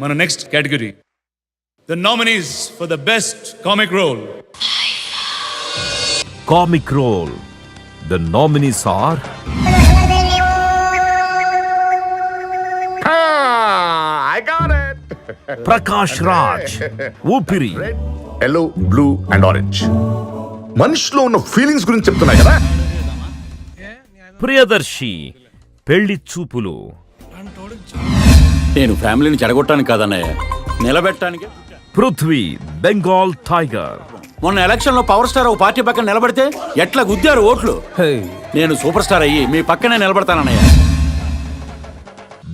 మన next category. The nominees for the best comic role. Comic role. The nominees are I got it. Prakash Raj, Upiri. Red, yellow, blue and orange. మనిషిలో ఉన్న feelings గురించి చెప్తున్నాయి కదా. ప్రియదర్శి, పెళ్లి చూపులు. నేను ఫ్యామిలీని చెడగొట్టానికి కాదన్నయ్య, నిలబెట్టడానికి. పృథ్వీ, బెంగాల్ టైగర్. మొన్న ఎలక్షన్ లో పవర్ స్టార్ ఒక పార్టీ పక్కన నిలబడితే ఎట్లా గుద్దారు ఓట్లు. నేను సూపర్ స్టార్ అయ్యి మీ పక్కనే నిలబడతానన్నయ్య.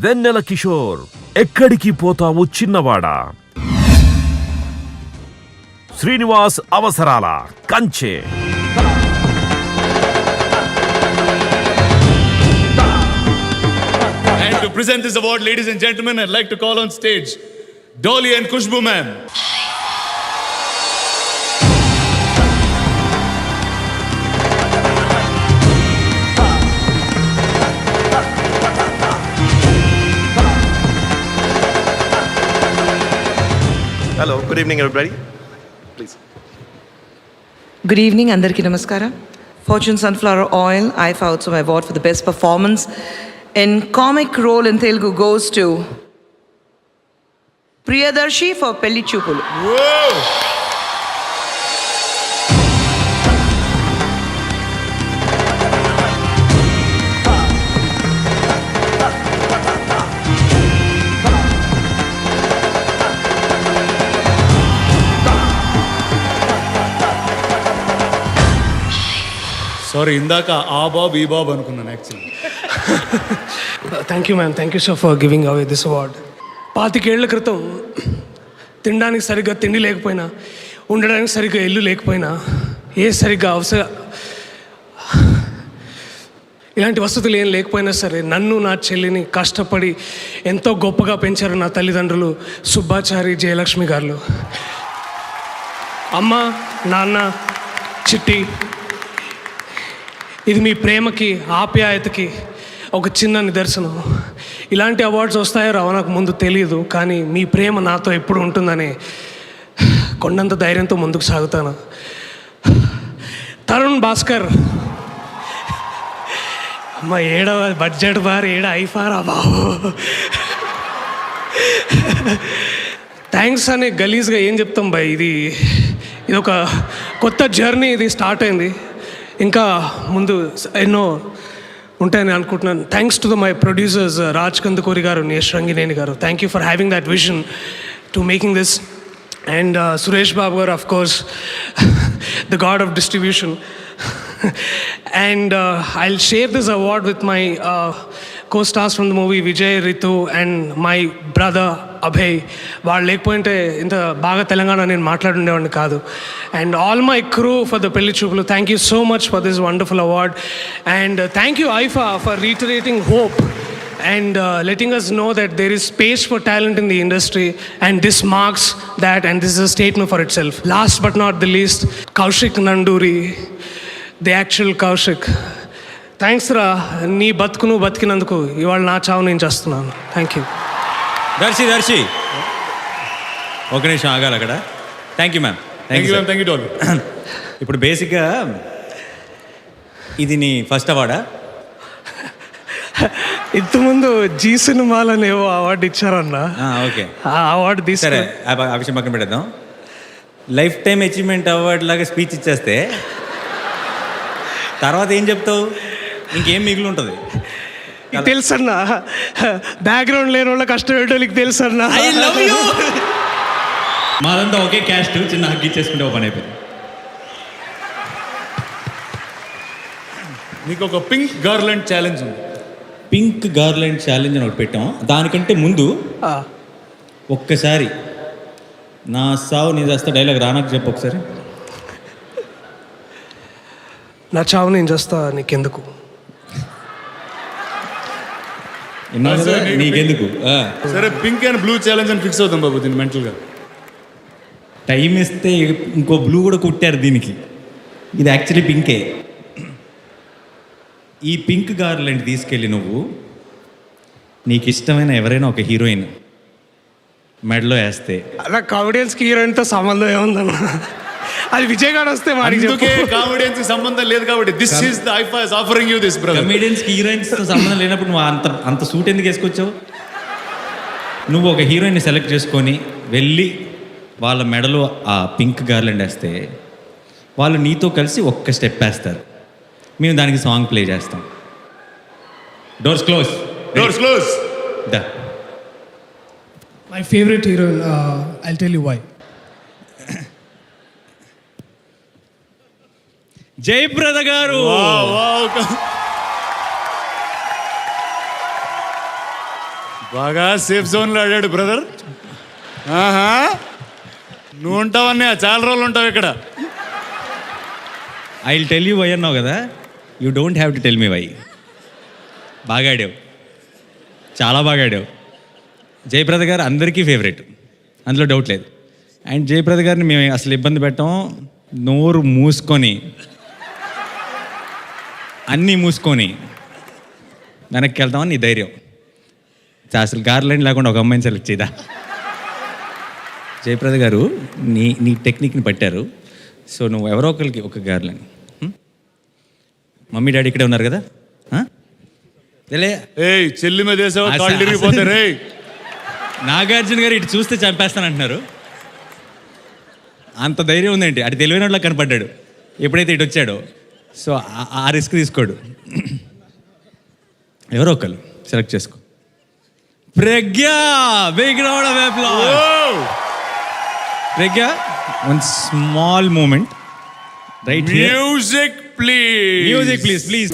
వెన్నెల కిషోర్, ఎక్కడికి పోతావు చిన్నవాడా. శ్రీనివాస్ అవసరాల కంచె. And to present this award, ladies and gentlemen, I'd like to call on stage Dolly and Khushbu ma'am. Hello, good evening everybody. Please. Good evening, Andarki Namaskara. Fortune Sunflower Oil, IFA Utsav Award for the best performance in comic role in Telugu goes to Priyadarshi for Pelli Chupulu. Whoa! Sorry, ఇందాక ఆ బాబు ఈ బాబు అనుకున్నాను actually. Thank you ma'am, thank you sir for giving away this award. 25 ఏళ్ల క్రితం తినడానికి సరిగ్గా తిండి లేకపోయినా, ఉండడానికి సరిగ్గా ఇల్లు లేకపోయినా, సరిగ్గా ఇలాంటి వసతులు ఏం లేకపోయినా సరే నన్ను నా చెల్లిని కష్టపడి ఎంతో గొప్పగా పెంచారు నా తల్లిదండ్రులు సుబ్బాచారి జయలక్ష్మి గారు. అమ్మ, నాన్న, చిట్టి, ఇది మీ ప్రేమకి ఆప్యాయతకి ఒక చిన్న నిదర్శనం. ఇలాంటి అవార్డ్స్ వస్తాయో రావో నాకు ముందు తెలియదు, కానీ మీ ప్రేమ నాతో ఎప్పుడు ఉంటుందని కొండంత ధైర్యంతో ముందుకు సాగుతాను. తరుణ్ భాస్కర్, అమ్మ ఏడవ బడ్జెట్ బార్, ఐఫారా బాబు. థ్యాంక్స్ అని గలీజ్గా ఏం చెప్తాం బాయ్. ఇది ఒక కొత్త జర్నీ, ఇది స్టార్ట్ అయింది, ఇంకా ముందు ఎన్నో ఉంటాయని అనుకుంటున్నాను. Thanks to my producers Raj Kandukuri garu, Niyesh Rangineni garu. Thank you for having that vision to making this. And Suresh Babu garu, of course the god of distribution. And I'll share this award with my co-stars from the movie Vijay, Ritu and my brother Abhay. వాళ్ళు లేకపోయింటే ఇంత బాగా తెలంగాణ నేను మాట్లాడుండేవాడిని కాదు. And all my crew for the పెళ్లి చూపులు, thank you so much for this wonderful award. And thank you IIFA for reiterating hope and letting us know that there is space for talent in the industry, and this marks that, and this is a statement for itself. Last but not the least, Kaushik Nanduri, the actual Kaushik. Thanks రా, నీ బతుకు నువ్వు బతికినందుకు ఇవాళ నా చావు నేను చేస్తున్నాను. Thank you. Darsi ఒక నిమిషం ఆగాలి అక్కడ. Thank you ma'am. Thank you ma'am. Thank you doll. ఇప్పుడు బేసిక్గా ఇది నీ ఫస్ట్ అవార్డా? ఇంతకుముందు జీ సినిమాలని ఏవో అవార్డు ఇచ్చారన్నా. ఓకే, ఆ అవార్డు తీసుకురే ఆ విషయం పక్కన పెట్టేద్దాం. లైఫ్ టైమ్ అచీవ్మెంట్ అవార్డు లాగా స్పీచ్ ఇచ్చేస్తే తర్వాత ఏం చెప్తావు? ఇంకేం మిగిలి ఉంటుంది? తెలుసన్నా, బ్యాక్గ్రౌండ్ లేని వాళ్ళ కష్టం ఏంటో నీకు తెలుసన్నా. I love you. మాదంతా ఒకే క్యాస్ట్, చిన్న హగ్ ఇచ్చేసుకుంటే ఓపెన్ అయిపోయింది. నీకు ఒక పింక్ గార్లెండ్ ఛాలెంజ్ ఉంది. పింక్ గార్లెండ్ ఛాలెంజ్ అని ఒకటి పెట్టాం. దానికంటే ముందు ఒక్కసారి నా సావు నీ చేస్తా డైలాగ్ రానాకు చెప్పు ఒకసారి. నా చావు నేను చేస్తా నీకెందుకు. నీకెందుకు? సరే, పింక్ అండ్ బ్లూ ఛాలెంజ్ అని ఫిక్స్ అవుతాం బాబు దీన్ని మెంటల్గా. టైం ఇస్తే ఇంకో బ్లూ కూడా కుట్టారు దీనికి. ఇది యాక్చువల్లీ పింకే. ఈ పింక్ గార్లెండ్ తీసుకెళ్ళి నువ్వు నీకు ఇష్టమైన ఎవరైనా ఒక హీరోయిన్ మెడలో వేస్తే అలా కామెడియన్స్కి హీరోయిన్తో సంబంధం ఏముందన్న? అది విజయ్ గారు వస్తే వాడికి అందుకే చెప్పు. కామెడియన్స్ సంబంధం లేదు కాబట్టి this is the IIFA is offering you this brother. కమీడియన్స్కి హీరోయిన్స్తో సంబంధం లేనప్పుడు నువ్వు అంత సూట్ ఎందుకు వేసుకొచ్చావు? నువ్వు ఒక హీరోయిన్ని సెలెక్ట్ చేసుకొని వెళ్ళి వాళ్ళ మెడలో ఆ పింక్ గార్లెండ్ వేస్తే వాళ్ళు నీతో కలిసి ఒక్క స్టెప్ వేస్తారు, మేము దానికి సాంగ్ ప్లే చేస్తాం. Doors close. Doors close. దా. My favorite heroine, I'll tell you why. Jayaprada గారు. బాగా సేఫ్ జోన్లో ఆడాడు బ్రదర్. ఆహా, నువ్వు ఉంటావన్నీ చాలా రోజులు ఉంటావు ఇక్కడ. I will tell you why అన్నావు కదా, you don't have to tell me why. బాగా ఆడావు, చాలా బాగా ఆడావు. జయప్రద గారు అందరికీ ఫేవరెట్, అందులో డౌట్ లేదు. అండ్ జయప్రద గారిని మేము అసలు ఇబ్బంది పెట్టాం. నోరు మూసుకొని అన్నీ మూసుకొని వెనక్కి వెళ్తామని నీ ధైర్యం. అసలు గార్లెండ్ లేకుండా ఒక అమ్మాయిని సెలెక్ట్ చేయదా? జయప్రద గారు నీ టెక్నిక్ని పట్టారు. సో నువ్వు ఎవరో ఒకరికి ఒక గార్లెండ్. మమ్మీ డాడీ ఇక్కడే ఉన్నారు కదా, ఏయ్ చెల్లి మీద వేసావా కాళ్ళు తిరిగిపోతారు. రే నాగార్జున గారు ఇటు చూస్తే చంపేస్తానంటున్నారు. అంత ధైర్యం ఉందేంటి? అటు తెలివైనట్లా కనపడ్డాడు ఎప్పుడైతే ఇటు వచ్చాడో. సో ఆ రిస్క్ తీసుకోడు. ఎవరో ఒకరు సెలెక్ట్ చేసుకో. Pragna, big round of applause. Pragna, one small moment right here. Music please. Music please, please.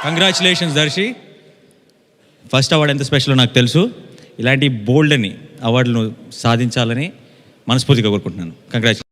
Congratulations Darshi. First award ఎంత స్పెషల్ నాకు తెలుసు. ఇలాంటి బోల్డ్ అని అవార్డులను సాధించాలని మనస్ఫూర్తిగా కోరుకుంటున్నాను. కంగ్రాచులేషన్స్.